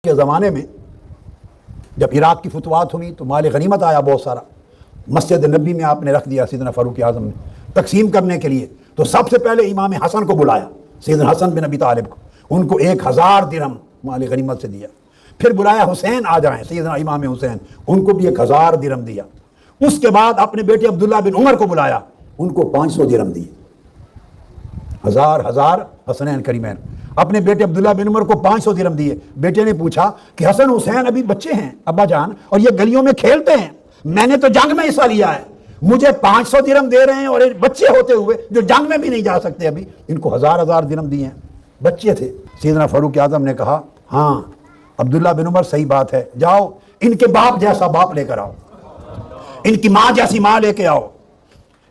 کے زمانے میں جب عراق کی فتوحات ہوئی تو مال غنیمت آیا بہت سارا، مسجد نبی میں آپ نے رکھ دیا سیدنا فاروق اعظم نے تقسیم کرنے کے لیے. تو سب سے پہلے امام حسن کو بلایا، سیدنا حسن بن ابی طالب کو، ان کو 1000 درہم مال غنیمت سے دیا. پھر بلایا حسین آ جائیں، سیدنا امام حسین، ان کو بھی 1000 درہم دیا. اس کے بعد اپنے بیٹے عبداللہ بن عمر کو بلایا، ان کو 500 درہم دیے. ہزار حسنین کریمین. اپنے بیٹے عبداللہ بن عمر کو 500 درہم دیے. بیٹے نے پوچھا کہ حسن حسین ابھی بچے ہیں ابا جان، اور یہ گلیوں میں کھیلتے ہیں، میں نے تو جنگ میں حصہ لیا ہے، مجھے 500 درہم دے رہے ہیں، اور بچے ہوتے ہوئے جو جنگ میں بھی نہیں جا سکتے ابھی، ان کو 1000 درہم دیے ہیں. بچے تھے. سیدنا فاروق اعظم نے کہا ہاں عبداللہ بن عمر صحیح بات ہے، جاؤ ان کے باپ جیسا باپ لے کر آؤ، ان کی ماں جیسی ماں لے کے آؤ،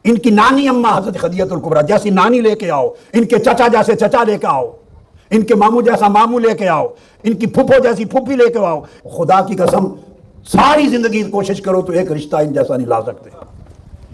ان کی نانی اماں حضرت خدیجہ الکبریٰ جیسی نانی لے کے آؤ، ان کے چچا جیسے چچا لے کے آؤ، ان کے ماموں جیسا ماموں لے کے آؤ، ان کی پھپھو جیسی پھوپھی لے کے آؤ. خدا کی قسم ساری زندگی کوشش کرو تو ایک رشتہ ان جیسا نہیں لا سکتے.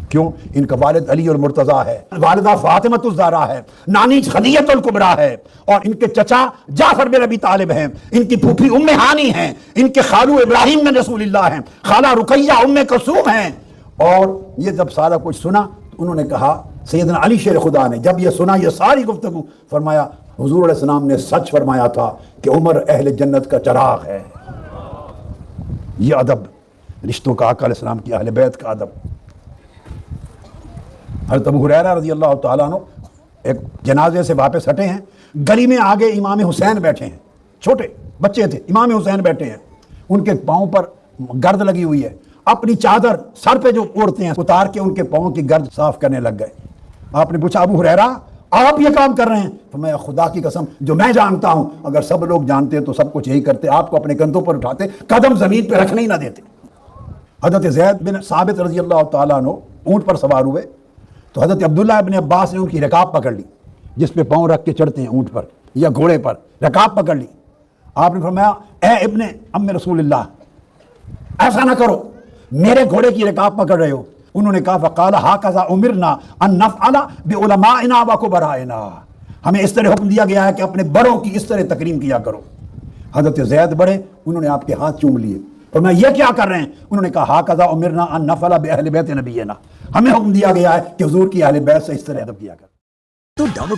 کیوں؟ ان کا والد علی المرتضیٰ ہے، والدہ فاطمۃ الزہرا ہے، نانی خدیجہ الکبریٰ ہے، اور ان کے چچا جعفر بن ابی طالب ہیں، ان کی پھوپھی ام ہانی ہیں، ان کے خالو ابراہیم بن رسول اللہ ہیں، خالہ رقیہ ام کلثوم ہیں. اور یہ جب سارا کچھ سنا تو انہوں نے کہا، سیدنا علی شیر خدا نے جب یہ سنا یہ ساری گفتگو، فرمایا حضور علیہ السلام نے سچ فرمایا تھا کہ عمر اہل جنت کا چراغ ہے. یہ ادب رشتوں کا، آقا علیہ السلام کی اہل بیت کا ادب. حضرت ابو ہریرہ رضی اللہ تعالیٰ عنہ ایک جنازے سے واپس ہٹے ہیں، گلی میں آگے امام حسین بیٹھے ہیں، چھوٹے بچے تھے، امام حسین بیٹھے ہیں، ان کے پاؤں پر گرد لگی ہوئی ہے، اپنی چادر سر پہ جو اوڑھتے ہیں اتار کے ان کے پاؤں کی گرد صاف کرنے لگ گئے. آپ نے پوچھا ابو ہریرہ آپ یہ کام کر رہے ہیں؟ فرمایا خدا کی قسم جو میں جانتا ہوں اگر سب لوگ جانتے تو سب کچھ یہی کرتے، آپ کو اپنے کندھوں پر اٹھاتے، قدم زمین پہ رکھنے ہی نہ دیتے. حضرت زید بن ثابت رضی اللہ تعالیٰ عنہ اونٹ پر سوار ہوئے تو حضرت عبداللہ ابن عباس نے ان کی رکاب پکڑ لی، جس پہ پاؤں رکھ کے چڑھتے ہیں اونٹ پر یا گھوڑے پر، رکاب پکڑ لی. آپ نے فرمایا اے ابن ام رسول اللہ ایسا نہ کرو، میرے گھوڑے کی رکاب پکڑ رہے ہو. انہوں نے کہا فقال ہاکذا امرنا ان نفعل بعلمائنا وکبرائنا، ہمیں اس طرح حکم دیا گیا ہے کہ اپنے بڑوں کی اس طرح تکریم کیا کرو. حضرت زید بڑے، انہوں نے آپ کے ہاتھ چوم لیے. فرمایا یہ کیا کر رہے ہیں؟ انہوں نے کہا ہاکذا امرنا ان نفعل باہل بیت نبینا، ہمیں حکم دیا گیا ہے کہ حضور کی اہل بیت سے اس طرح ادب کیا کر. تو ڈاؤن لوڈ